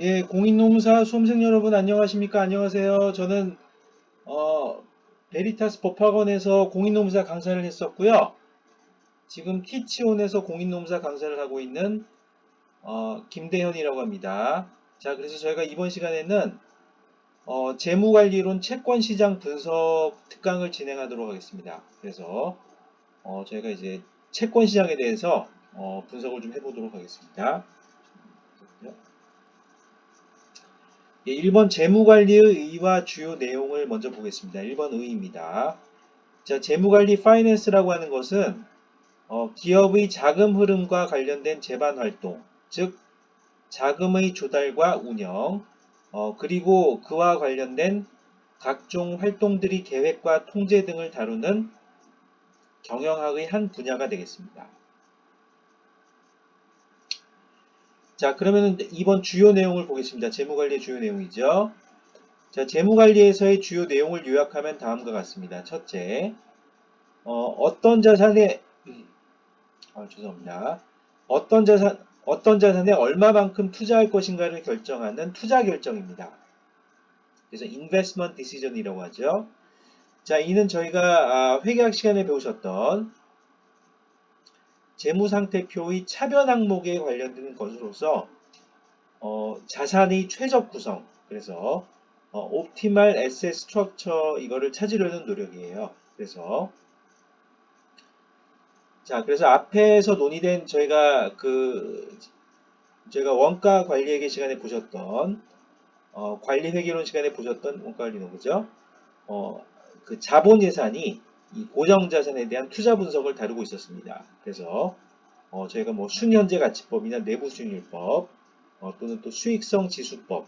예, 공인노무사 수험생 여러분 안녕하십니까? 안녕하세요. 저는 어, 베리타스 법학원에서 공인노무사 강사를 했었고요. 지금 티치온에서 공인노무사 강사를 하고 있는 김대현이라고 합니다. 자, 그래서 저희가 이번 시간에는 재무관리론 채권시장 분석 특강을 진행하도록 하겠습니다. 그래서 저희가 이제 채권시장에 대해서 분석을 좀 해보도록 하겠습니다. 예, 1번 재무관리의 의의와 주요 내용을 먼저 보겠습니다. 1번 의의입니다. 자, 재무관리 파이낸스라고 하는 것은 기업의 자금 흐름과 관련된 재반 활동, 즉 자금의 조달과 운영, 그리고 그와 관련된 각종 활동들이 계획과 통제 등을 다루는 경영학의 한 분야가 되겠습니다. 자, 그러면 이번 주요 내용을 보겠습니다. 재무관리의 주요 내용이죠. 자, 재무관리에서의 주요 내용을 요약하면 다음과 같습니다. 첫째, 어떤 자산에, 죄송합니다. 어떤 자산에 얼마만큼 투자할 것인가를 결정하는 투자 결정입니다. 그래서 investment decision이라고 하죠. 자, 이는 저희가 회계학 시간에 배우셨던 재무상태표의 차변 항목에 관련된 것으로서 자산의 최적 구성, 그래서 optimal asset structure 이거를 찾으려는 노력이에요. 그래서 앞에서 논의된 저희가 원가 관리회계 시간에 보셨던 관리회계론 시간에 보셨던 원가 관리론 그죠? 그 자본 예산이 이 고정 자산에 대한 투자 분석을 다루고 있었습니다. 그래서 저희가 뭐 순현재 가치법이나 내부 수익률법 또는 또 수익성 지수법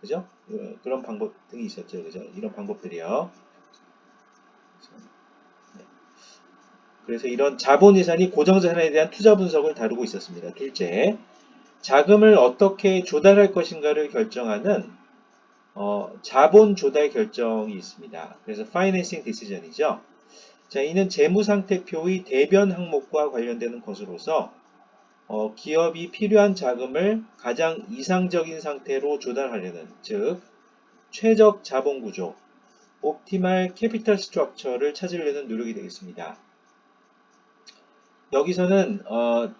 그죠? 그런 방법 등이 있었죠. 그죠? 이런 방법들이요. 그래서 이런 자본 예산이 고정 자산에 대한 투자 분석을 다루고 있었습니다. 둘째, 자금을 어떻게 조달할 것인가를 결정하는 자본 조달 결정이 있습니다. 그래서 financing decision이죠. 자, 이는 재무상태표의 대변 항목과 관련되는 것으로서 기업이 필요한 자금을 가장 이상적인 상태로 조달하려는 즉 최적 자본 구조, 옵티말 캐피탈 스트럭처를 찾으려는 노력이 되겠습니다. 여기서는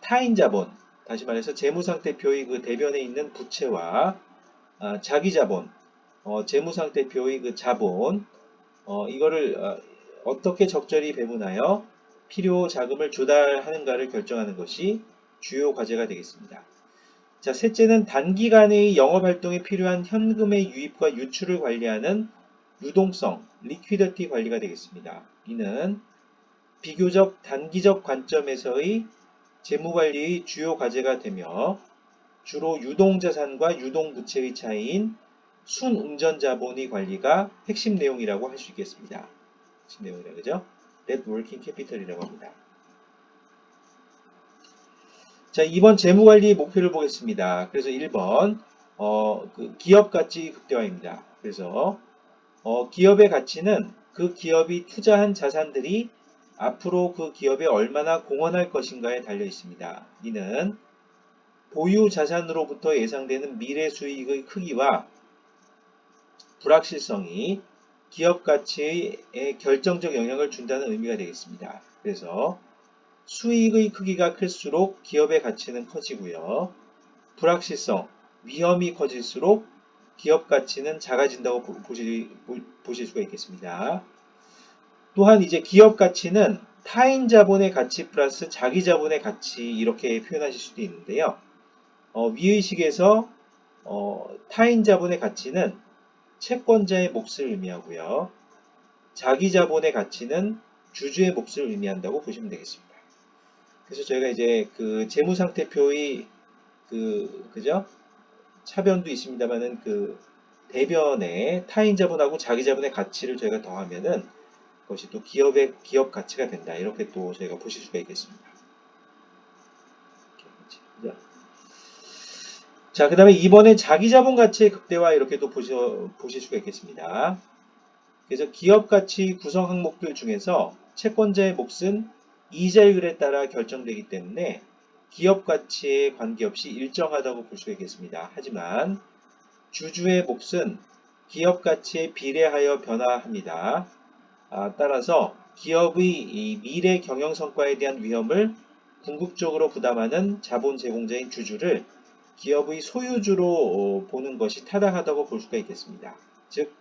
타인 자본, 다시 말해서 재무상태표의 그 대변에 있는 부채와 자기 자본, 재무상태표의 그 자본, 이거를 어떻게 적절히 배분하여 필요 자금을 조달하는가를 결정하는 것이 주요 과제가 되겠습니다. 자, 셋째는 단기간의 영업활동에 필요한 현금의 유입과 유출을 관리하는 유동성, 리퀴디티 관리가 되겠습니다. 이는 비교적 단기적 관점에서의 재무관리의 주요 과제가 되며 주로 유동자산과 유동부채의 차이인 순운전자본의 관리가 핵심 내용이라고 할 수 있겠습니다. 핵심 내용이라 그죠? Net Working Capital이라고 합니다. 자, 이번 재무관리 목표를 보겠습니다. 그래서 1번 그 기업 가치 극대화입니다. 그래서 기업의 가치는 그 기업이 투자한 자산들이 앞으로 그 기업에 얼마나 공헌할 것인가에 달려 있습니다. 이는 보유 자산으로부터 예상되는 미래 수익의 크기와 불확실성이 기업 가치에 결정적 영향을 준다는 의미가 되겠습니다. 그래서 수익의 크기가 클수록 기업의 가치는 커지고요. 불확실성, 위험이 커질수록 기업 가치는 작아진다고 보실 수가 있겠습니다. 또한 이제 기업 가치는 타인 자본의 가치 플러스 자기 자본의 가치 이렇게 표현하실 수도 있는데요. 위의식에서 타인 자본의 가치는 채권자의 몫을 의미하고요. 자기 자본의 가치는 주주의 몫을 의미한다고 보시면 되겠습니다. 그래서 저희가 이제 그 재무상태표의 그죠? 차변도 있습니다만은 그 대변에 타인 자본하고 자기 자본의 가치를 저희가 더하면은 그것이 또 기업 가치가 된다. 이렇게 또 저희가 보실 수가 있겠습니다. 자, 그 다음에 이번에 자기 자본 가치의 극대화 이렇게 또 보실 수가 있겠습니다. 그래서 기업 가치 구성 항목들 중에서 채권자의 몫은 이자율에 따라 결정되기 때문에 기업 가치에 관계없이 일정하다고 볼 수가 있겠습니다. 하지만 주주의 몫은 기업 가치에 비례하여 변화합니다. 따라서 기업의 이 미래 경영 성과에 대한 위험을 궁극적으로 부담하는 자본 제공자인 주주를 기업의 소유주로 보는 것이 타당하다고 볼 수가 있겠습니다. 즉,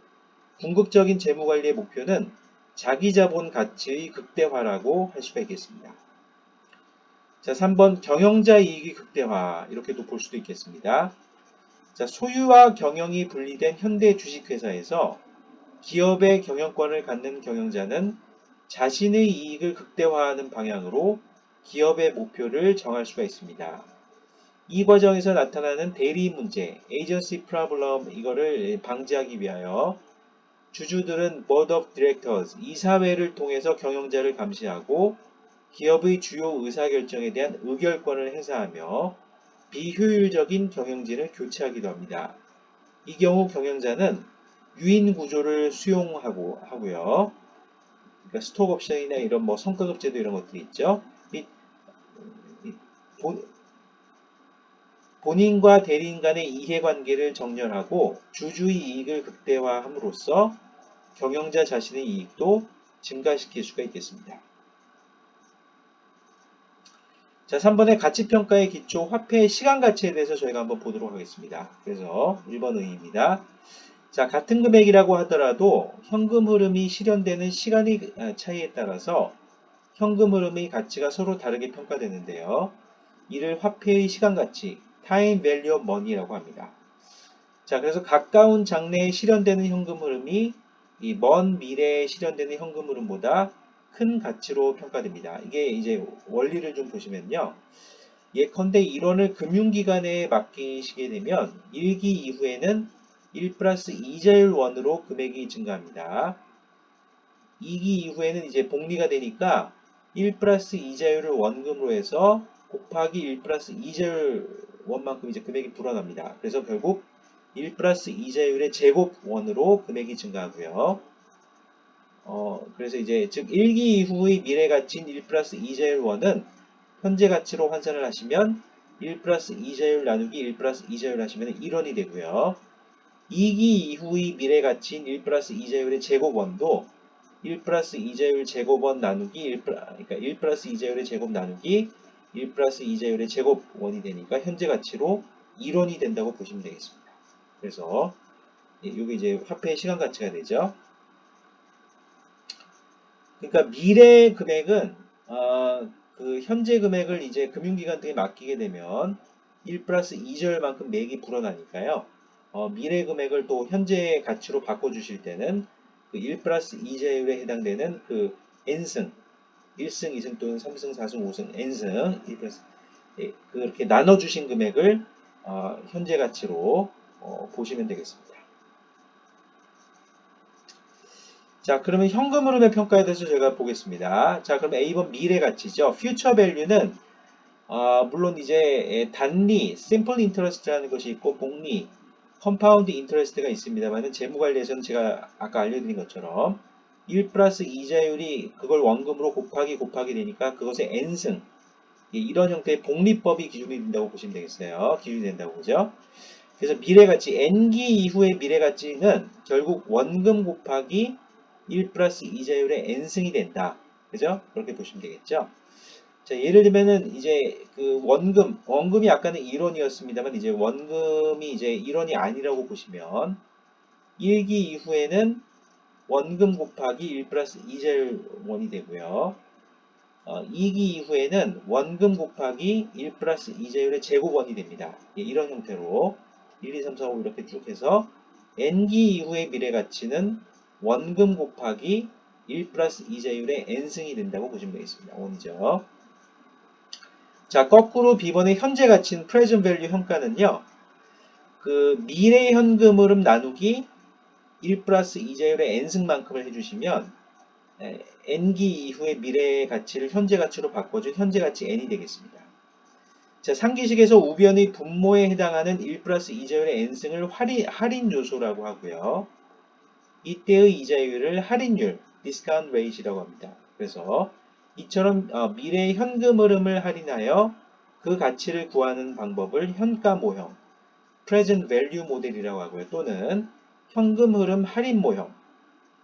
궁극적인 재무관리의 목표는 자기자본 가치의 극대화라고 할 수가 있겠습니다. 자, 3번 경영자 이익의 극대화 이렇게도 볼 수도 있겠습니다. 자, 소유와 경영이 분리된 현대 주식회사에서 기업의 경영권을 갖는 경영자는 자신의 이익을 극대화하는 방향으로 기업의 목표를 정할 수가 있습니다. 이 과정에서 나타나는 대리 문제, agency problem 이거를 방지하기 위하여 주주들은 Board of Directors, 이사회를 통해서 경영자를 감시하고 기업의 주요 의사결정에 대한 의결권을 행사하며 비효율적인 경영진을 교체하기도 합니다. 이 경우 경영자는 유인 구조를 수용하고요. 그러니까 스톡 옵션이나 이런 뭐 성과급 제도 이런 것들이 있죠. 및 본인과 대리인 간의 이해관계를 정렬하고 주주의 이익을 극대화함으로써 경영자 자신의 이익도 증가시킬 수가 있겠습니다. 자, 3번의 가치평가의 기초 화폐의 시간가치에 대해서 저희가 한번 보도록 하겠습니다. 그래서 1번 의의입니다. 자, 같은 금액이라고 하더라도 현금 흐름이 실현되는 시간의 차이에 따라서 현금 흐름의 가치가 서로 다르게 평가되는데요. 이를 화폐의 시간가치, Time Value of Money라고 합니다. 자, 그래서 가까운 장래에 실현되는 현금 흐름이 이 먼 미래에 실현되는 현금 흐름보다 큰 가치로 평가됩니다. 이게 이제 원리를 좀 보시면요. 예컨대 1원을 금융기관에 맡기시게 되면 1기 이후에는 1 플러스 이자율 1으로 금액이 증가합니다. 2기 이후에는 이제 복리가 되니까 1 플러스 이자율을 원금으로 해서 곱하기 1 플러스 이자율 1만큼 이제 금액이 불어납니다. 그래서 결국 1 플러스 이자율의 제곱 1으로 금액이 증가하고요. 그래서 이제 즉 1기 이후의 미래 가치인 1 플러스 이자율 1은 현재 가치로 환산을 하시면 1 플러스 이자율 나누기 1 플러스 이자율 하시면 1원이 되고요. 2기 이후의 미래 가치인 1 플러스 이자율의 제곱 1도 1 플러스 이자율 제곱 1 나누기 그러니까 1 플러스 이자율의 제곱 나누기 1 플러스 이자율의 제곱 1이 되니까 현재 가치로 1원이 된다고 보시면 되겠습니다. 그래서 이게 이제 화폐의 시간 가치가 되죠. 그러니까 미래 금액은 그 현재 금액을 이제 금융기관 등에 맡기게 되면 1 플러스 이자율만큼 매기 불어나니까요. 미래 금액을 또 현재 가치로 바꿔주실 때는 그 1 플러스 이자율에 해당되는 그 n승 1승, 2승 또는 3승, 4승, 5승, n승 1 플러스 그렇게 나눠주신 금액을 현재 가치로 보시면 되겠습니다. 자, 그러면 현금 흐름의 평가에 대해서 제가 보겠습니다. 자, 그럼 A번 미래 가치죠. Future Value는 물론 이제 단리, Simple Interest라는 것이 있고 복리, Compound Interest가 있습니다만 재무관리에서는 제가 아까 알려드린 것처럼 1 플러스 이자율이 그걸 원금으로 곱하기 되니까 그것의 n승 이런 형태의 복리법이 기준이 된다고 보시면 되겠어요. 기준이 된다고 보죠. 그래서 미래가치 n기 이후의 미래가치는 결국 원금 곱하기 1 플러스 이자율의 n승이 된다. 그죠? 그렇게 보시면 되겠죠. 자, 예를 들면은 이제 그 원금이 아까는 1원이었습니다만 이제 원금이 이제 1원이 아니라고 보시면 1기 이후에는 원금 곱하기 1 플러스 이자율 1이 되고요. 2기 이후에는 원금 곱하기 1 플러스 이자율의 제곱 1이 됩니다. 이런 형태로 1, 2, 3, 4, 5 이렇게 쭉 해서 n기 이후의 미래가치는 원금 곱하기 1 플러스 이자율의 n승이 된다고 보시면 되겠습니다. 1이죠. 자, 거꾸로 B번의 현재 가치인 present value 평가는요. 그 미래 현금 흐름 나누기 1 플러스 이자율의 n승만큼을 해주시면 n기 이후의 미래 가치를 현재 가치로 바꿔준 현재 가치 n이 되겠습니다. 자, 상기식에서 우변의 분모에 해당하는 1 플러스 이자율의 n승을 할인 요소라고 하고요. 이때의 이자율을 할인율, discount rate이라고 합니다. 그래서 이처럼 미래의 현금 흐름을 할인하여 그 가치를 구하는 방법을 현가 모형, present value 모델이라고 하고요. 또는 현금 흐름 할인 모형,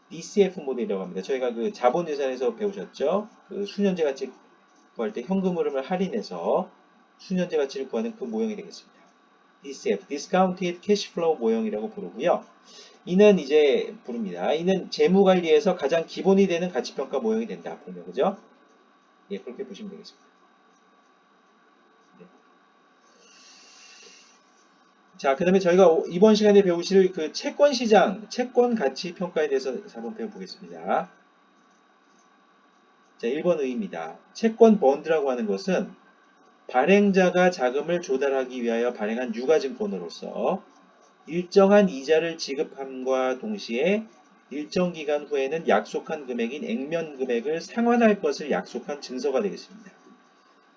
DCF 모델이라고 합니다. 저희가 그 자본유산에서 배우셨죠? 그 수년제 가치 구할 때 현금 흐름을 할인해서 수년제 가치를 구하는 그 모형이 되겠습니다. DCF, Discounted Cash Flow 모형이라고 부르고요. 이는 이제 부릅니다. 이는 재무관리에서 가장 기본이 되는 가치평가 모형이 된다. 보면 그죠? 예, 그렇게 보시면 되겠습니다. 네. 자, 그 다음에 저희가 이번 시간에 배우실 그 채권 시장, 채권 가치 평가에 대해서 한번 배워보겠습니다. 자, 1번 의의입니다. 채권 번드라고 하는 것은 발행자가 자금을 조달하기 위하여 발행한 유가증권으로서 일정한 이자를 지급함과 동시에 일정 기간 후에는 약속한 금액인 액면 금액을 상환할 것을 약속한 증서가 되겠습니다.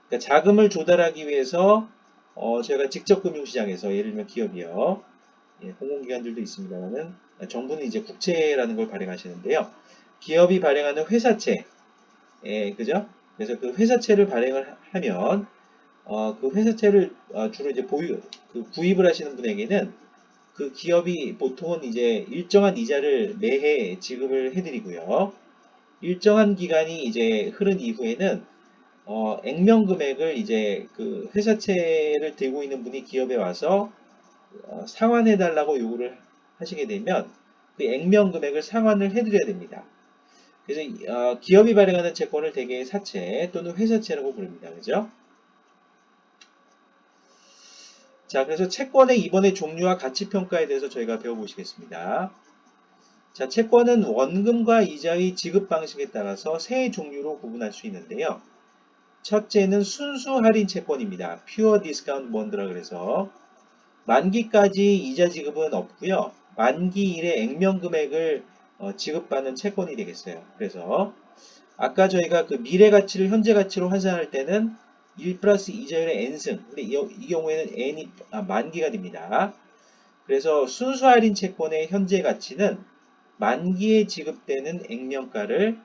그러니까 자금을 조달하기 위해서 저희가 직접 금융시장에서 예를 들면 기업이요, 예, 공공기관들도 있습니다만은 정부는 이제 국채라는 걸 발행하시는데요. 기업이 발행하는 회사채, 예, 그죠? 그래서 그 회사채를 발행을 하면 그 회사채를 주로 이제 구입을 하시는 분에게는 그 기업이 보통은 이제 일정한 이자를 매해 지급을 해드리고요. 일정한 기간이 이제 흐른 이후에는 액면 금액을 이제 그 회사채를 들고 있는 분이 기업에 와서 상환해달라고 요구를 하시게 되면 그 액면 금액을 상환을 해드려야 됩니다. 그래서 기업이 발행하는 채권을 대개 사채 또는 회사채라고 부릅니다. 그죠? 자, 그래서 채권의 이번에 종류와 가치평가에 대해서 저희가 배워보시겠습니다. 자, 채권은 원금과 이자의 지급 방식에 따라서 세 종류로 구분할 수 있는데요. 첫째는 순수 할인 채권입니다. Pure Discount Bond라 그래서 만기까지 이자 지급은 없고요. 만기 이래 액면 금액을 지급받는 채권이 되겠어요. 그래서 아까 저희가 그 미래 가치를 현재 가치로 환산할 때는 1 플러스 이자율의 n승. 근데 이 경우에는 n이 만기가 됩니다. 그래서 순수 할인 채권의 현재 가치는 만기에 지급되는 액면가를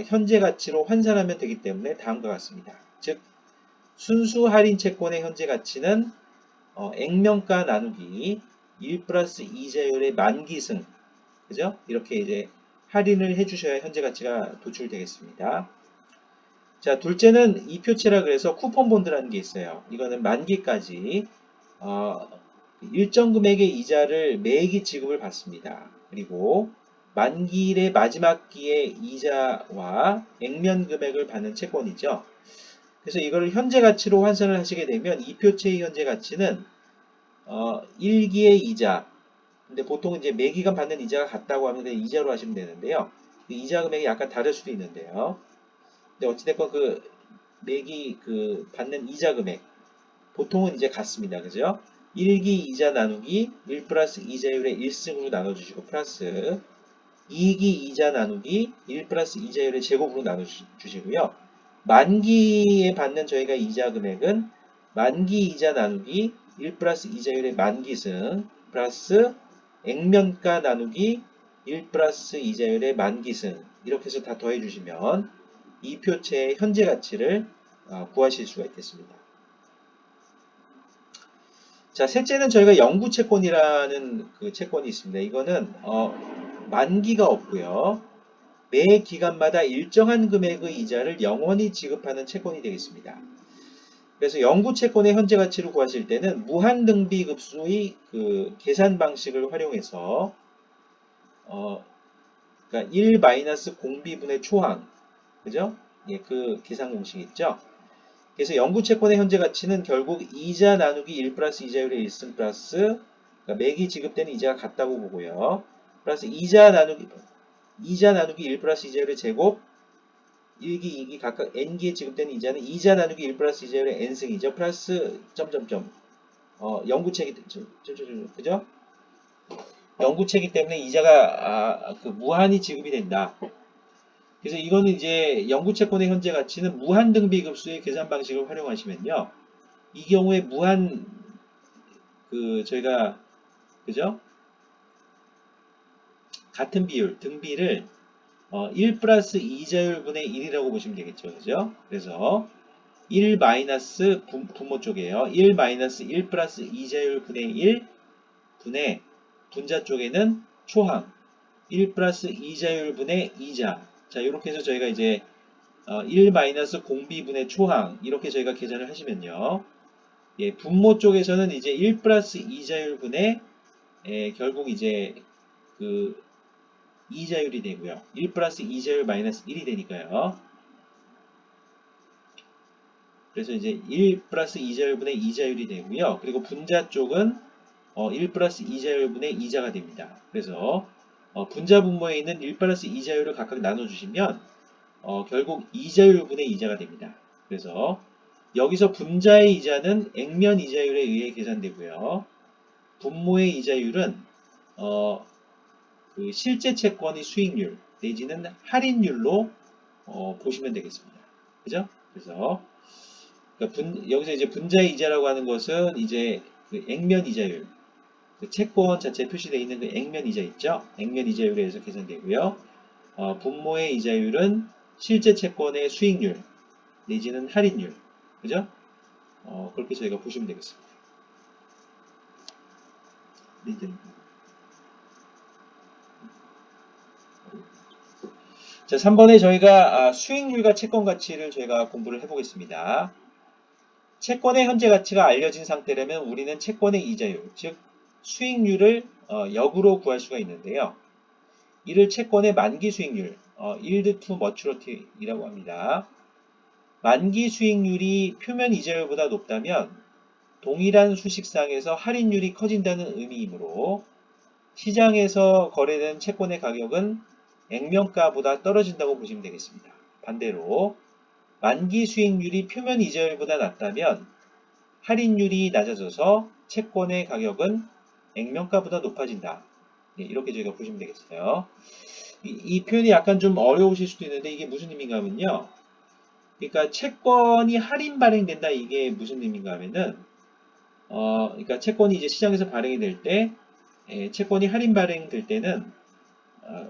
현재 가치로 환산하면 되기 때문에 다음과 같습니다. 즉 순수 할인 채권의 현재 가치는 액면가 나누기 1 플러스 이자율의 만기승, 그죠? 이렇게 이제 할인을 해주셔야 현재 가치가 도출되겠습니다. 자, 둘째는 이표채라 그래서 쿠폰 본드라는 게 있어요. 이거는 만기까지 일정 금액의 이자를 매기 지급을 받습니다. 그리고 만기일의 마지막 기의 이자와 액면 금액을 받는 채권이죠. 그래서 이거를 현재 가치로 환산을 하시게 되면 이표채의 현재 가치는 1기의 이자, 근데 보통 이제 매기간 받는 이자가 같다고 하면 이자로 하시면 되는데요. 이자 금액이 약간 다를 수도 있는데요. 근데 어찌됐건 그 매기 그 받는 이자 금액 보통은 이제 같습니다. 그죠? 1기 이자 나누기 1 플러스 이자율의 1승으로 나눠주시고 플러스 2기 이자 나누기 1 플러스 이자율의 제곱으로 나눠주시고요. 만기에 받는 저희가 이자 금액은 만기 이자 나누기 1 플러스 이자율의 만기승 플러스 액면가 나누기 1 플러스 이자율의 만기승 이렇게 해서 다 더해주시면 이 표체의 현재 가치를 구하실 수가 있겠습니다. 자, 셋째는 저희가 영구채권이라는 그 채권이 있습니다. 이거는 만기가 없고요. 매 기간마다 일정한 금액의 이자를 영원히 지급하는 채권이 되겠습니다. 그래서 영구채권의 현재 가치를 구하실 때는 무한등비급수의 그 계산 방식을 활용해서 그러니까 1-공비분의 초항, 그죠? 예, 그 계산 공식 있죠? 그래서 영구채권의 현재 가치는 결국 이자 나누기 1 플러스 이자율의 1승 플러스 그러니까 매기 지급되는 이자가 같다고 보고요. 플러스 이자 나누기 1 플러스 이자율의 제곱 1기, 2기 각각 n기에 지급되는 이자는 이자 나누기 1 플러스 이자율의 n승이죠. 플러스 점점점 영구채기 그죠? 영구채기 때문에 이자가 그 무한히 지급이 된다. 그래서 이거는 이제 영구채권의 현재 가치는 무한등비급수의 계산 방식을 활용하시면요. 이 경우에 무한 저희가 그죠? 같은 비율 등비를 1 플러스 이자율분의 1이라고 보시면 되겠죠. 그죠? 그래서 1 마이너스 분모 쪽이에요. 1 마이너스 1 플러스 이자율 분의 1 분의 분자 쪽에는 초항 1 플러스 이자율 분의 이자. 자, 이렇게 해서 저희가 이제 1 마이너스 공비분의 초항 이렇게 저희가 계산을 하시면요. 예, 분모 쪽에서는 이제 1 플러스 이자율 분의 결국 이제 그 이자율이 되고요. 1 플러스 이자율 마이너스 1이 되니까요. 그래서 이제 1 플러스 이자율분의 이자율이 되고요. 그리고 분자 쪽은 1 플러스 이자율분의 이자가 됩니다. 그래서 분자 분모에 있는 1 플러스 이자율을 각각 나눠주시면 결국 이자율분의 이자가 됩니다. 그래서 여기서 분자의 이자는 액면 이자율에 의해 계산되고요. 분모의 이자율은 그 실제 채권의 수익률 내지는 할인율로 보시면 되겠습니다. 그죠? 그래서 그러니까 여기서 이제 분자의 이자라고 하는 것은 이제 그 액면 이자율, 그 채권 자체에 표시되어 있는 그 액면 이자 있죠? 액면 이자율에 의해서 계산되고요. 분모의 이자율은 실제 채권의 수익률 내지는 할인율, 그죠? 그렇게 저희가 보시면 되겠습니다. 자, 3번에 저희가 수익률과 채권 가치를 저희가 공부를 해보겠습니다. 채권의 현재 가치가 알려진 상태라면 우리는 채권의 이자율, 즉 수익률을 역으로 구할 수가 있는데요. 이를 채권의 만기 수익률, yield to maturity이라고 합니다. 만기 수익률이 표면 이자율보다 높다면 동일한 수식상에서 할인율이 커진다는 의미이므로 시장에서 거래된 채권의 가격은 액면가보다 떨어진다고 보시면 되겠습니다. 반대로 만기 수익률이 표면 이자율보다 낮다면 할인율이 낮아져서 채권의 가격은 액면가보다 높아진다. 이렇게 저희가 보시면 되겠어요. 이 표현이 약간 좀 어려우실 수도 있는데 이게 무슨 의미인가 하면요. 그러니까 채권이 할인 발행된다 이게 무슨 의미인가 하면은 그러니까 채권이 이제 시장에서 발행이 될 때 채권이 할인 발행될 때는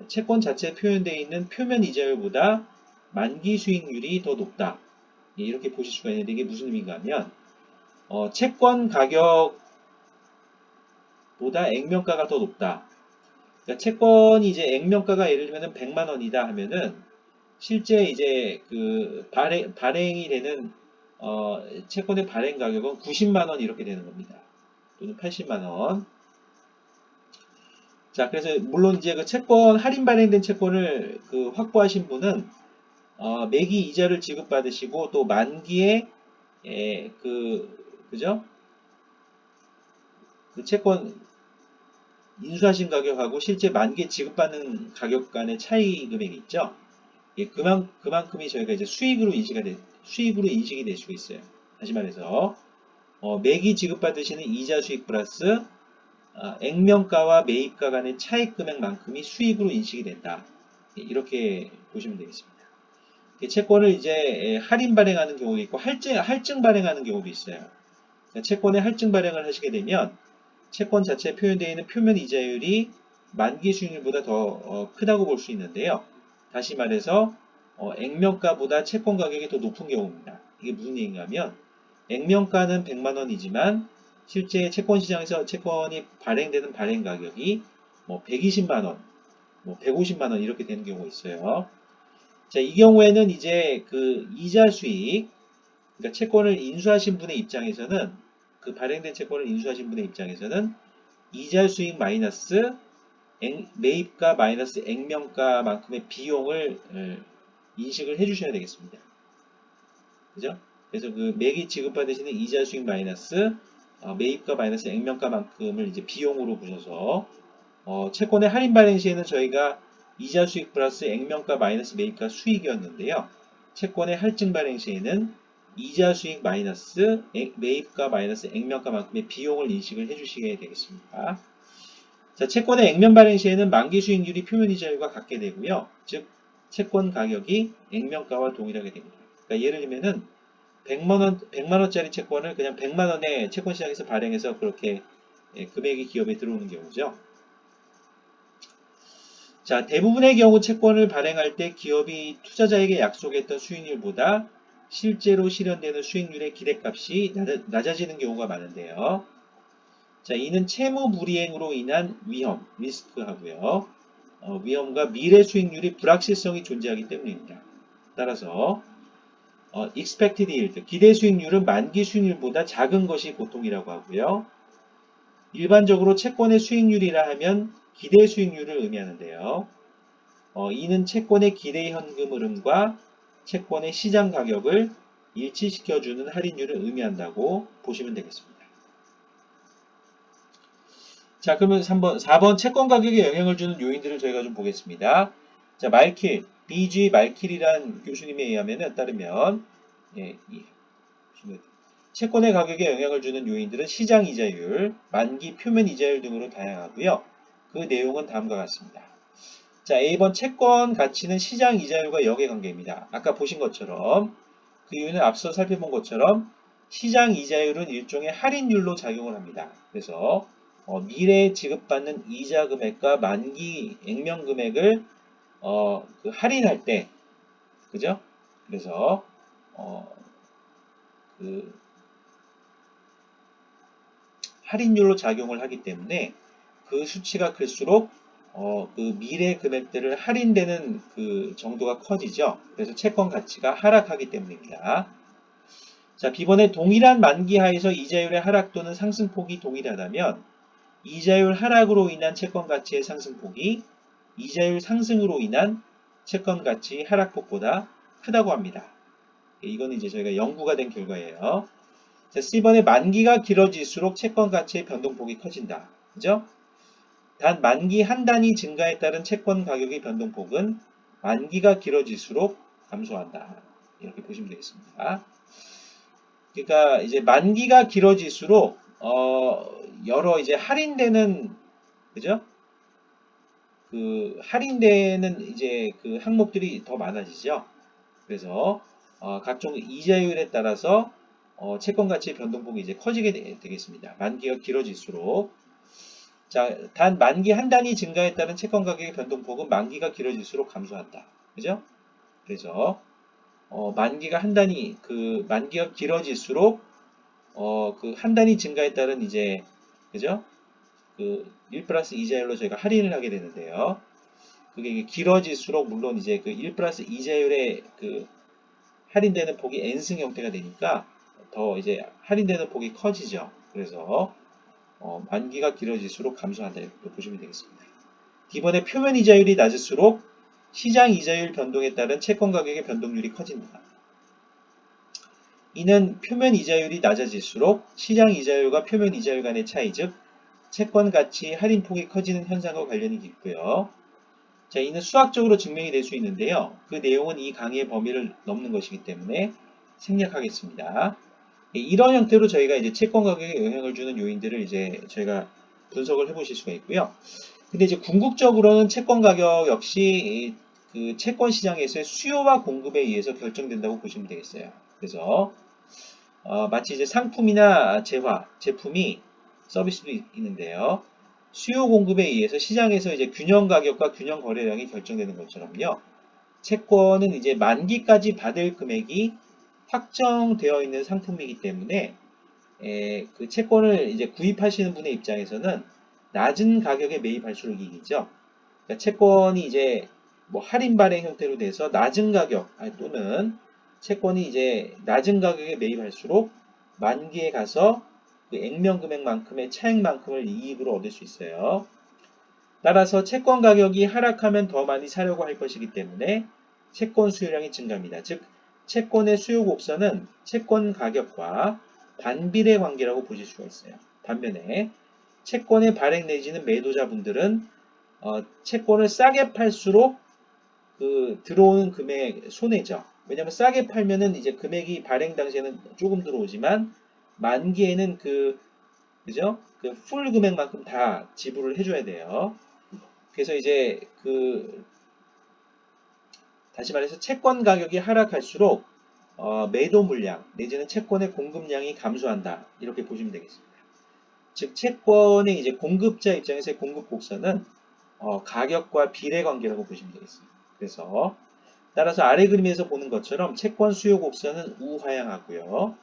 채권 자체에 표현되어 있는 표면 이자율보다 만기 수익률이 더 높다. 이렇게 보실 수가 있는데 이게 무슨 의미인가 하면 채권 가격보다 액면가가 더 높다. 그러니까 채권이 이제 액면가가 예를 들면 100만 원이다 하면은 실제 이제 그 발행이 되는 채권의 발행 가격은 90만 원 이렇게 되는 겁니다. 또는 80만 원. 자, 그래서 물론 이제 그 채권 할인 발행된 채권을 그 확보하신 분은 매기 이자를 지급받으시고 또 만기에 그죠? 그 채권 인수하신 가격하고 실제 만기에 지급받는 가격 간의 차이 금액이 있죠. 예, 그만큼이 저희가 이제 수익으로 인식이 될 수 있어요. 다시 말해서 매기 지급받으시는 이자 수익 플러스 액면가와 매입가 간의 차익 금액만큼이 수익으로 인식이 된다. 예, 이렇게 보시면 되겠습니다. 채권을 이제 할인 발행하는 경우도 있고 할증 발행하는 경우도 있어요. 그러니까 채권의 할증 발행을 하시게 되면 채권 자체에 표현되어 있는 표면 이자율이 만기 수익률보다 더 크다고 볼 수 있는데요. 다시 말해서 액면가보다 채권 가격이 더 높은 경우입니다. 이게 무슨 얘기인가 하면 액면가는 100만 원이지만 실제 채권 시장에서 채권이 발행되는 발행 가격이 뭐 120만 원, 뭐 150만 원 이렇게 되는 경우가 있어요. 자, 이 경우에는 이제 그 이자 수익, 그러니까 채권을 인수하신 분의 입장에서는 그 발행된 채권을 인수하신 분의 입장에서는 이자 수익 마이너스 매입가 마이너스 액면가만큼의 비용을 인식을 해주셔야 되겠습니다. 그죠? 그래서 그 매기 지급받으시는 이자 수익 마이너스 매입가 마이너스 액면가만큼을 이제 비용으로 보셔서 채권의 할인 발행 시에는 저희가 이자 수익 플러스 액면가 마이너스 매입가 수익이었는데요. 채권의 할증 발행 시에는 이자 수익 마이너스 매입가 마이너스 액면가만큼의 비용을 인식을 해주시게 되겠습니다. 자, 채권의 액면 발행 시에는 만기 수익률이 표면 이자율과 같게 되고요. 즉 채권 가격이 액면가와 동일하게 됩니다. 그러니까 예를 들면은 100만 원짜리 채권을 그냥 100만 원에 채권 시장에서 발행해서 그렇게 금액이 기업에 들어오는 경우죠. 자, 대부분의 경우 채권을 발행할 때 기업이 투자자에게 약속했던 수익률보다 실제로 실현되는 수익률의 기대값이 낮아지는 경우가 많은데요. 자, 이는 채무 불이행으로 인한 위험, 리스크하고요. 위험과 미래 수익률이 불확실성이 존재하기 때문입니다. 따라서 expected yield, 기대 수익률은 만기 수익률보다 작은 것이 보통이라고 하고요. 일반적으로 채권의 수익률이라 하면 기대 수익률을 의미하는데요. 이는 채권의 기대 현금 흐름과 채권의 시장 가격을 일치시켜주는 할인율을 의미한다고 보시면 되겠습니다. 자, 그러면 4번 채권 가격에 영향을 주는 요인들을 저희가 좀 보겠습니다. 자, 말킬, BG 말킬이란 교수님에 따르면, 예, 채권의 가격에 영향을 주는 요인들은 시장 이자율, 만기 표면 이자율 등으로 다양하고요. 그 내용은 다음과 같습니다. 자, A번 채권 가치는 시장 이자율과 역의 관계입니다. 아까 보신 것처럼 그 이유는 앞서 살펴본 것처럼 시장 이자율은 일종의 할인율로 작용을 합니다. 그래서 미래에 지급받는 이자 금액과 만기 액면 금액을 그 할인할 때, 그죠? 그래서 그 할인율로 작용을 하기 때문에 그 수치가 클수록 그 미래 금액들을 할인되는 그 정도가 커지죠. 그래서 채권 가치가 하락하기 때문입니다. 자, B번에 동일한 만기 하에서 이자율의 하락 또는 상승폭이 동일하다면 이자율 하락으로 인한 채권 가치의 상승폭이 이자율 상승으로 인한 채권 가치 하락폭보다 크다고 합니다. 이거는 이제 저희가 연구가 된 결과예요. 자, C번에 만기가 길어질수록 채권 가치의 변동폭이 커진다. 그죠? 단 만기 한 단위 증가에 따른 채권 가격의 변동폭은 만기가 길어질수록 감소한다. 이렇게 보시면 되겠습니다. 그러니까 이제 만기가 길어질수록 여러 이제 할인되는, 그죠? 그 할인되는 이제 그 항목들이 더 많아지죠. 그래서 각종 이자율에 따라서 채권 가치의 변동폭이 이제 커지게 되겠습니다. 만기가 길어질수록. 자, 단 만기 한 단위 증가에 따른 채권 가격의 변동폭은 만기가 길어질수록 감소한다. 그죠? 그래서 만기가 한 단위, 그 만기가 길어질수록 그 한 단위 증가에 따른 이제, 그죠? 그 1 플러스 이자율로 저희가 할인을 하게 되는데요. 그게 길어질수록 물론 이제 그 1 플러스 이자율의 그 할인되는 폭이 n승 형태가 되니까 더 이제 할인되는 폭이 커지죠. 그래서 만기가 길어질수록 감소한다 이렇게 보시면 되겠습니다. D번에 표면 이자율이 낮을수록 시장 이자율 변동에 따른 채권 가격의 변동률이 커집니다. 이는 표면 이자율이 낮아질수록 시장 이자율과 표면 이자율 간의 차이, 즉 채권 가치 할인폭이 커지는 현상과 관련이 있고요. 자, 이는 수학적으로 증명이 될 수 있는데요. 그 내용은 이 강의의 범위를 넘는 것이기 때문에 생략하겠습니다. 이런 형태로 저희가 이제 채권 가격에 영향을 주는 요인들을 이제 저희가 분석을 해보실 수가 있고요. 근데 이제 궁극적으로는 채권 가격 역시 그 채권 시장에서의 수요와 공급에 의해서 결정된다고 보시면 되겠어요. 그래서 마치 이제 상품이나 제품이 서비스도 있는데요. 수요 공급에 의해서 시장에서 이제 균형 가격과 균형 거래량이 결정되는 것처럼요. 채권은 이제 만기까지 받을 금액이 확정되어 있는 상품이기 때문에 그 채권을 이제 구입하시는 분의 입장에서는 낮은 가격에 매입할수록 이익이죠. 그러니까 채권이 이제 뭐 할인 발행 형태로 돼서 낮은 가격 또는 채권이 이제 낮은 가격에 매입할수록 만기에 가서 그 액면 금액만큼의 차액만큼을 이익으로 얻을 수 있어요. 따라서 채권 가격이 하락하면 더 많이 사려고 할 것이기 때문에 채권 수요량이 증가합니다. 즉 채권의 수요 곡선은 채권 가격과 반비례 관계라고 보실 수가 있어요. 반면에 채권의 발행 내지는 매도자분들은 채권을 싸게 팔수록 그 들어오는 금액 손해죠. 왜냐하면 싸게 팔면은 이제 금액이 발행 당시에는 조금 들어오지만 만기에는 그죠? 그 풀 금액만큼 다 지불을 해줘야 돼요. 그래서 이제 다시 말해서 채권 가격이 하락할수록 매도 물량 내지는 채권의 공급량이 감소한다 이렇게 보시면 되겠습니다. 즉 채권의 이제 공급자 입장에서의 공급 곡선은 가격과 비례 관계라고 보시면 되겠습니다. 그래서 따라서 아래 그림에서 보는 것처럼 채권 수요 곡선은 우하향하고요.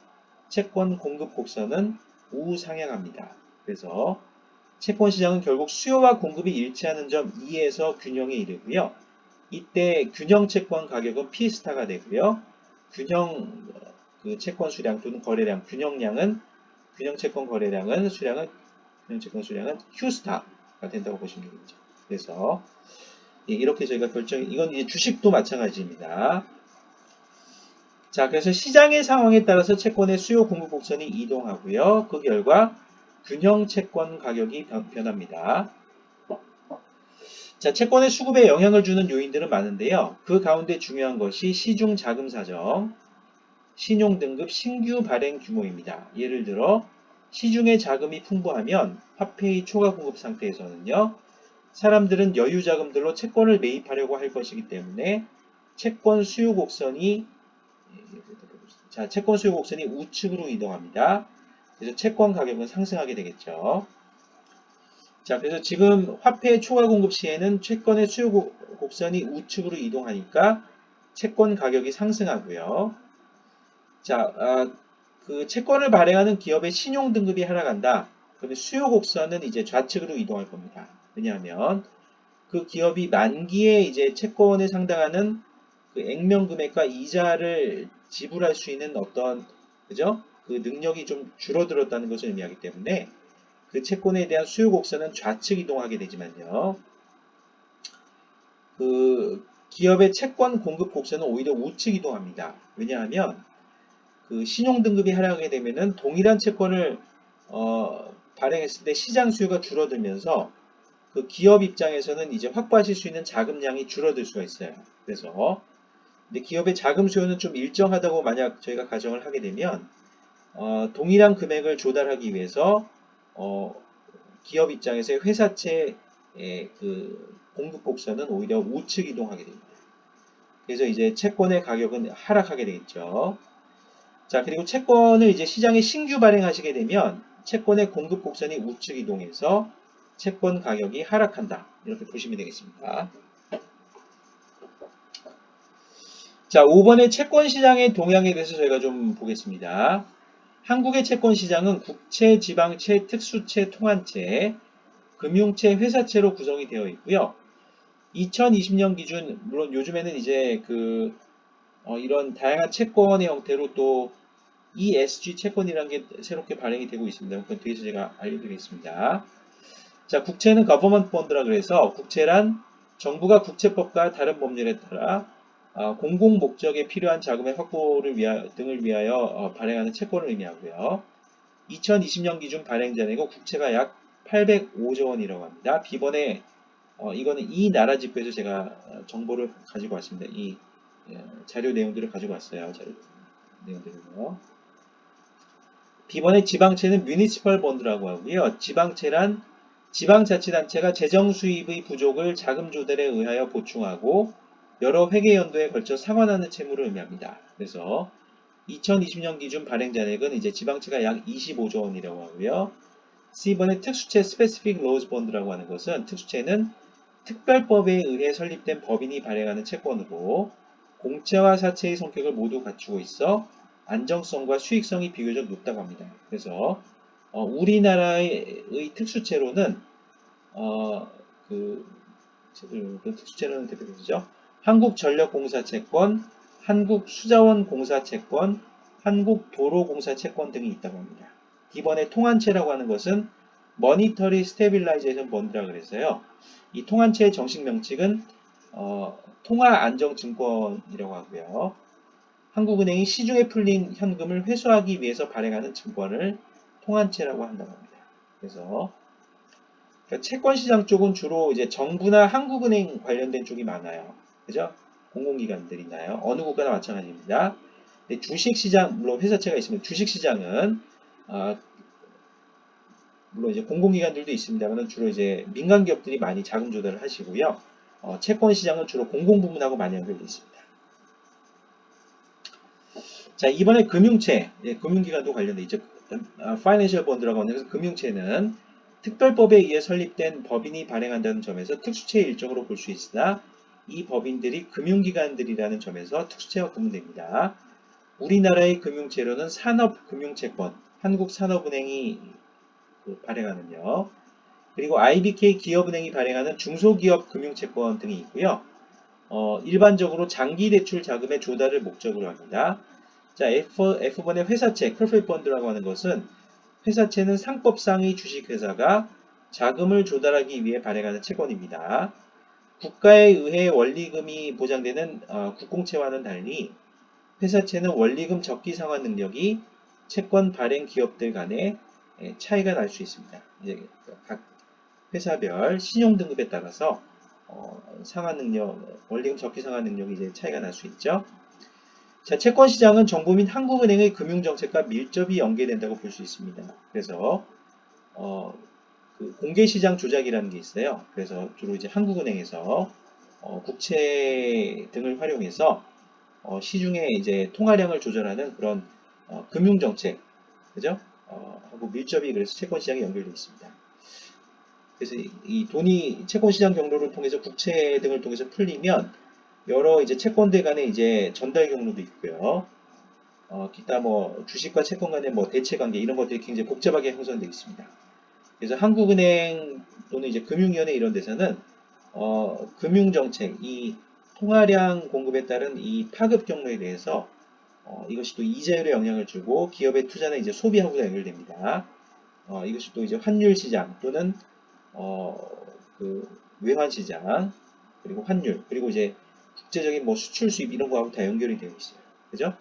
채권 공급 곡선은 우상향합니다. 그래서 채권 시장은 결국 수요와 공급이 일치하는 점 E에서 균형에 이르고요. 이때 균형 채권 가격은 P스타가 되고요. 균형 채권 수량 또는 거래량, 균형 채권 거래량은 균형 채권 수량은 Q스타가 된다고 보시면 되겠죠. 그래서 이렇게 저희가 이건 이제 주식도 마찬가지입니다. 자, 그래서 시장의 상황에 따라서 채권의 수요 공급 곡선이 이동하고요. 그 결과 균형 채권 가격이 변합니다. 자, 채권의 수급에 영향을 주는 요인들은 많은데요. 그 가운데 중요한 것이 시중 자금 사정, 신용 등급 신규 발행 규모입니다. 예를 들어 시중에 자금이 풍부하면 화폐의 초과 공급 상태에서는요. 사람들은 여유 자금들로 채권을 매입하려고 할 것이기 때문에 채권 수요 곡선이 우측으로 이동합니다. 그래서 채권 가격은 상승하게 되겠죠. 자, 그래서 지금 화폐 초과 공급 시에는 채권의 수요 곡선이 우측으로 이동하니까 채권 가격이 상승하고요. 자, 그 채권을 발행하는 기업의 신용 등급이 하락한다. 그러면 수요 곡선은 이제 좌측으로 이동할 겁니다. 왜냐하면 그 기업이 만기에 이제 채권에 상당하는 그 액면 금액과 이자를 지불할 수 있는 어떤 그죠? 그 능력이 좀 줄어들었다는 것을 의미하기 때문에 그 채권에 대한 수요 곡선은 좌측 이동하게 되지만요. 그 기업의 채권 공급 곡선은 오히려 우측 이동합니다. 왜냐하면 그 신용 등급이 하락하게 되면은 동일한 채권을 발행했을 때 시장 수요가 줄어들면서 그 기업 입장에서는 이제 확보하실 수 있는 자금량이 줄어들 수가 있어요. 그래서 근데 기업의 자금 수요는 좀 일정하다고 만약 저희가 가정을 하게 되면 동일한 금액을 조달하기 위해서 기업 입장에서의 회사채의 그 공급 곡선은 오히려 우측 이동하게 됩니다. 그래서 이제 채권의 가격은 하락하게 되겠죠. 자, 그리고 채권을 이제 시장에 신규 발행하시게 되면 채권의 공급 곡선이 우측 이동해서 채권 가격이 하락한다. 이렇게 보시면 되겠습니다. 자, 5번의 채권 시장의 동향에 대해서 저희가 좀 보겠습니다. 한국의 채권 시장은 국채, 지방채, 특수채, 통한채, 금융채, 회사채로 구성이 되어 있고요. 2020년 기준, 물론 요즘에는 이제 이런 다양한 채권의 형태로 또 ESG 채권이라는 게 새롭게 발행이 되고 있습니다. 그건 뒤에서 제가 알려드리겠습니다. 자, 국채는 Government Bond라 그래서 국채란 정부가 국채법과 다른 법률에 따라 공공 목적에 필요한 자금의 확보를 등을 위하여 발행하는 채권을 의미하고요. 2020년 기준 발행 잔액은 국채가 약 805조 원이라고 합니다. B번에 이거는 이 나라 지표에서 제가 정보를 가지고 왔습니다. 이 자료 내용들을 가지고 왔어요. 자료 내용들을요. B번의 지방채는 뮤니시펄 본드라고 하고요. 지방채란 지방자치단체가 재정 수입의 부족을 자금 조달에 의하여 보충하고 여러 회계연도에 걸쳐 상환하는 채무를 의미합니다. 그래서 2020년 기준 발행 잔액은 이제 지방채가 약 25조 원이라고 하고요. C번의 특수채 Specific Laws Bond라고 하는 것은 특수채는 특별법에 의해 설립된 법인이 발행하는 채권으로 공채와 사채의 성격을 모두 갖추고 있어 안정성과 수익성이 비교적 높다고 합니다. 그래서 우리나라의 특수채로는 그 특수채로는 대표되죠. 한국전력공사채권, 한국수자원공사채권, 한국도로공사채권 등이 있다고 합니다. 이번에 통한채라고 하는 것은 머니터리 스테빌라이제이션 번드라 그래서요. 이 통한채의 정식 명칭은 통화안정증권이라고 하고요. 한국은행이 시중에 풀린 현금을 회수하기 위해서 발행하는 증권을 통한채라고 한다고 합니다. 그래서 그러니까 채권시장 쪽은 주로 이제 정부나 한국은행 관련된 쪽이 많아요. 그죠? 공공기관들이 있나요? 어느 국가나 마찬가지입니다. 근데 주식시장, 물론 회사채가 있으면 주식시장은 물론 이제 공공기관들도 있습니다만 주로 이제 민간 기업들이 많이 자금 조달을 하시고요. 채권 시장은 주로 공공부문하고 많이 연결되어 있습니다. 자, 이번에 금융채, 금융기관도 관련돼 있죠. Financial Bond라고 하는 금융채는 특별법에 의해 설립된 법인이 발행한다는 점에서 특수채의 일종으로 볼 수 있으나 이 법인들이 금융기관들이라는 점에서 특수체와 구분됩니다. 우리나라의 금융제로는 산업금융채권, 한국산업은행이 발행하는요. 그리고 IBK 기업은행이 발행하는 중소기업 금융채권 등이 있고요. 일반적으로 장기대출 자금의 조달을 목적으로 합니다. 자, F번의 회사채, corporate bond라고 하는 것은 회사채는 상법상의 주식회사가 자금을 조달하기 위해 발행하는 채권입니다. 국가에 의해 원리금이 보장되는 국공채와는 달리 회사채는 원리금 적기 상환 능력이 채권 발행 기업들 간에 차이가 날 수 있습니다. 이제 각 회사별 신용 등급에 따라서 상환 능력, 원리금 적기 상환 능력이 이제 차이가 날 수 있죠. 자, 채권 시장은 정부 및 한국은행의 금융 정책과 밀접히 연계된다고 볼 수 있습니다. 그래서 그 공개 시장 조작이라는 게 있어요. 그래서 주로 이제 한국은행에서 국채 등을 활용해서 시중에 이제 통화량을 조절하는 그런 금융 정책, 그죠? 하고 밀접히 그래서 채권 시장에 연결되어 있습니다. 그래서 이 돈이 채권 시장 경로를 통해서 국채 등을 통해서 풀리면 여러 이제 채권들 간의 이제 전달 경로도 있고요. 기타 뭐 주식과 채권 간의 뭐 대체 관계 이런 것들이 굉장히 복잡하게 형성되어 있습니다. 그래서 한국은행 또는 이제 금융위원회 이런 데서는 금융정책, 이 통화량 공급에 따른 이 파급 경로에 대해서 이것이 또 이자율에 영향을 주고 기업의 투자는 이제 소비하고 연결됩니다. 이것이 또 이제 환율 시장 또는 그 외환 시장 그리고 환율 그리고 이제 국제적인 뭐 수출 수입 이런 거하고 다 연결이 되어 있어요. 그죠?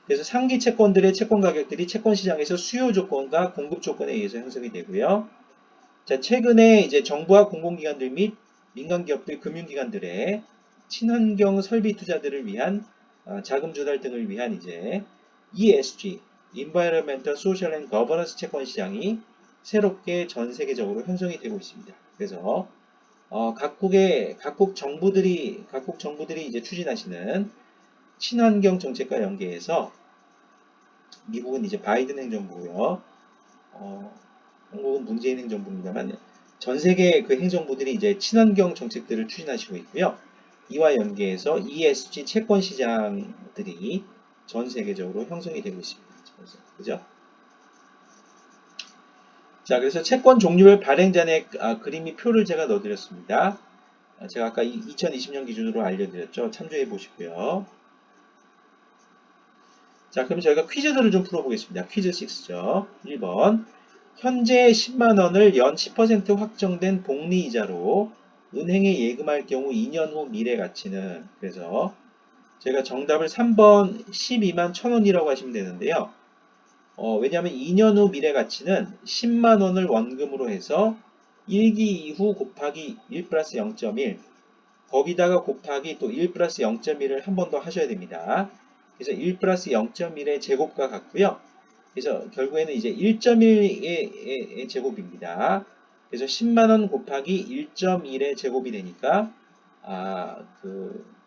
그래서 상기 채권들의 채권 가격들이 채권 시장에서 수요 조건과 공급 조건에 의해서 형성이 되고요. 자, 최근에 이제 정부와 공공기관들 및 민간기업들, 금융기관들의 친환경 설비 투자들을 위한 자금 조달 등을 위한 이제 ESG, Environmental, Social and Governance 채권 시장이 새롭게 전 세계적으로 형성이 되고 있습니다. 그래서 각국 정부들이 이제 추진하시는 친환경 정책과 연계해서 미국은 이제 바이든 행정부고요. 한국은 문재인 행정부입니다만 전 세계 그 행정부들이 이제 친환경 정책들을 추진하시고 있고요. 이와 연계해서 ESG 채권 시장들이 전 세계적으로 형성이 되고 있습니다. 그죠? 자, 그래서 채권 종류별 발행잔의 그림이 표를 제가 넣어드렸습니다. 제가 아까 2020년 기준으로 알려드렸죠. 참조해 보시고요. 자, 그럼 저희가 퀴즈들을 좀 풀어보겠습니다. 퀴즈 6죠. 1번. 현재 10만원을 연 10% 확정된 복리이자로 은행에 예금할 경우 2년 후 미래 가치는, 그래서 제가 정답을 3번 12만 1,000원이라고 하시면 되는데요. 왜냐하면 2년 후 미래 가치는 10만원을 원금으로 해서 1기 이후 곱하기 1 플러스 0.1 거기다가 곱하기 또 1 플러스 0.1을 한 번 더 하셔야 됩니다. 그래서 1 플러스 0.1의 제곱과 같고요. 그래서 결국에는 이제 1.1의 제곱입니다. 그래서 10만원 곱하기 1.1의 제곱이 되니까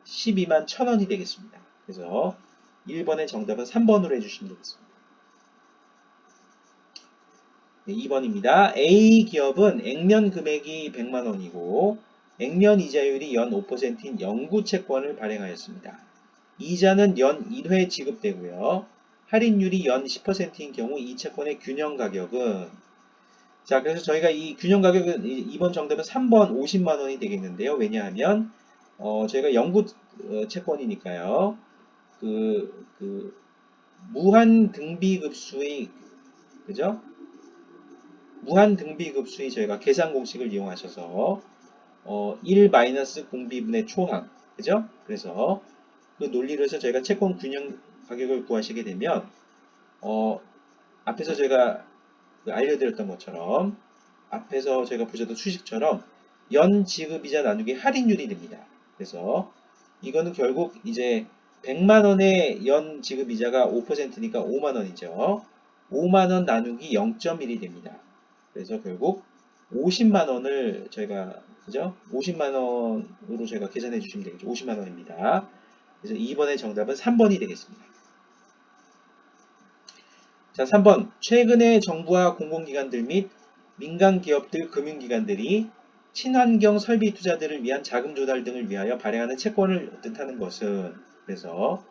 12만 1,000원이 되겠습니다. 그래서 1번의 정답은 3번으로 해주시면 되겠습니다. 네, 2번입니다. A 기업은 액면 금액이 100만원이고 액면 이자율이 연 5%인 영구채권을 발행하였습니다. 이자는 연 1회 지급되고요. 할인율이 연 10%인 경우 이 채권의 균형 가격은, 자, 그래서 저희가 이 균형 가격은 이번 정답은 3번 50만원이 되겠는데요. 왜냐하면 저희가 영구 채권이니까요. 무한 등비급수의, 그죠? 무한 등비급수의 저희가 계산 공식을 이용하셔서 1 마이너스 공비분의 초항, 그죠? 그래서 그 논리로 해서 저희가 채권 균형 가격을 구하시게 되면 앞에서 제가 알려드렸던 것처럼 앞에서 제가 보셨던 수식처럼 연 지급이자 나누기 할인율이 됩니다. 그래서 이거는 결국 이제 100만원의 연 지급이자가 5%니까 5만원이죠. 5만원 나누기 0.1이 됩니다. 그래서 결국 50만원을 저희가, 그죠? 50만원으로 저희가 계산해 주시면 되겠죠. 50만원입니다. 그래서 2번의 정답은 3번이 되겠습니다. 자, 3번. 최근에 정부와 공공기관들 및 민간기업들, 금융기관들이 친환경 설비 투자들을 위한 자금 조달 등을 위하여 발행하는 채권을 뜻하는 것은, 그래서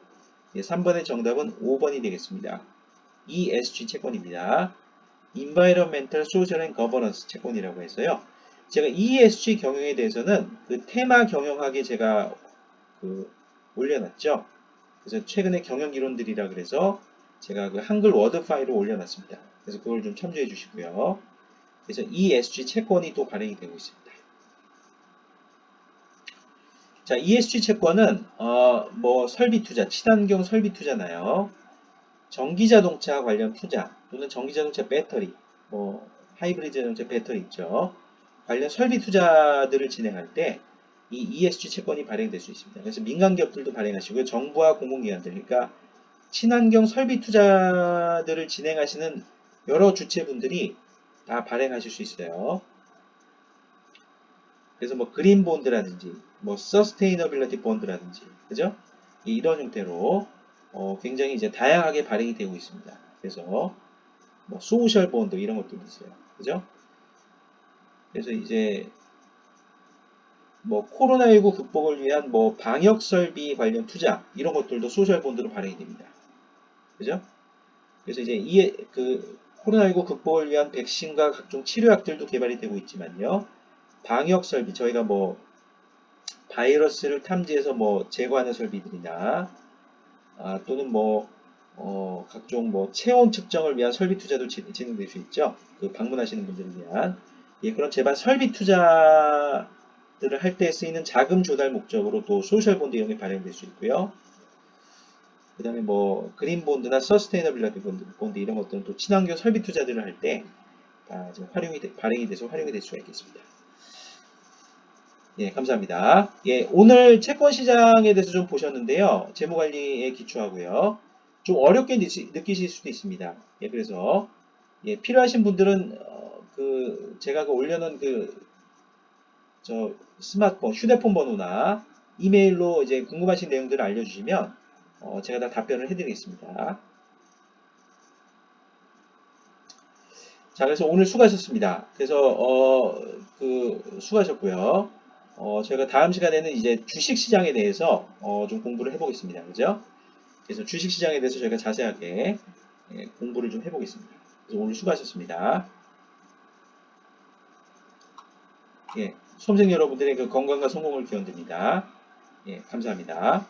3번의 정답은 5번이 되겠습니다. ESG 채권입니다. Environmental, Social and Governance 채권이라고 해서요. 제가 ESG 경영에 대해서는 그 테마 경영학에 제가 올려놨죠. 그래서 최근에 경영이론들이라 그래서 제가 그 한글 워드 파일을 올려놨습니다. 그래서 그걸 좀 참조해 주시고요. 그래서 ESG 채권이 또 발행이 되고 있습니다. 자, ESG 채권은 뭐 설비 투자, 친환경 설비 투자나요. 전기자동차 관련 투자 또는 전기자동차 배터리, 뭐 하이브리드 자동차 배터리 있죠. 관련 설비 투자들을 진행할 때 이 ESG 채권이 발행될 수 있습니다. 그래서 민간 기업들도 발행하시고요. 정부와 공공기관들, 그러니까 친환경 설비 투자들을 진행하시는 여러 주체분들이 다 발행하실 수 있어요. 그래서 뭐 그린 본드라든지 뭐 서스테이너빌리티 본드라든지, 그죠? 이런 형태로 굉장히 이제 다양하게 발행이 되고 있습니다. 그래서 뭐 소셜 본드 이런 것도 있어요. 그죠? 그래서 이제 뭐 코로나19 극복을 위한 뭐 방역 설비 관련 투자 이런 것들도 소셜 본드로 발행이 됩니다. 그죠? 그래서 이제 그 코로나19 극복을 위한 백신과 각종 치료약들도 개발이 되고 있지만요. 방역 설비, 저희가 뭐 바이러스를 탐지해서 뭐 제거하는 설비들이나 또는 뭐 각종 뭐 체온 측정을 위한 설비 투자도 진행될 수 있죠. 그 방문하시는 분들을 위한 그런 재반 설비 투자들을 할 때 쓰이는 자금 조달 목적으로 또 소셜 본드 이용이 발행될 수 있고요. 그 다음에 뭐 그린 본드나 서스테이너빌리티 본드 이런 것들은 또 친환경 설비 투자들을 할 때 다 발행이 돼서 활용이 될 수가 있겠습니다. 예, 감사합니다. 예, 오늘 채권 시장에 대해서 좀 보셨는데요. 재무 관리에 기초하고요. 좀 어렵게 느끼실 수도 있습니다. 예, 그래서 예, 필요하신 분들은 제가 올려놓은 스마트폰, 휴대폰 번호나 이메일로 이제 궁금하신 내용들을 알려주시면 제가 다 답변을 해드리겠습니다. 자, 그래서 오늘 수고하셨습니다. 그래서 수고하셨고요. 저희가 다음 시간에는 이제 주식 시장에 대해서 좀 공부를 해보겠습니다. 그죠? 그래서 주식 시장에 대해서 저희가 자세하게 공부를 좀 해보겠습니다. 그래서 오늘 수고하셨습니다. 예, 수험생 여러분들의 그 건강과 성공을 기원드립니다. 예, 감사합니다.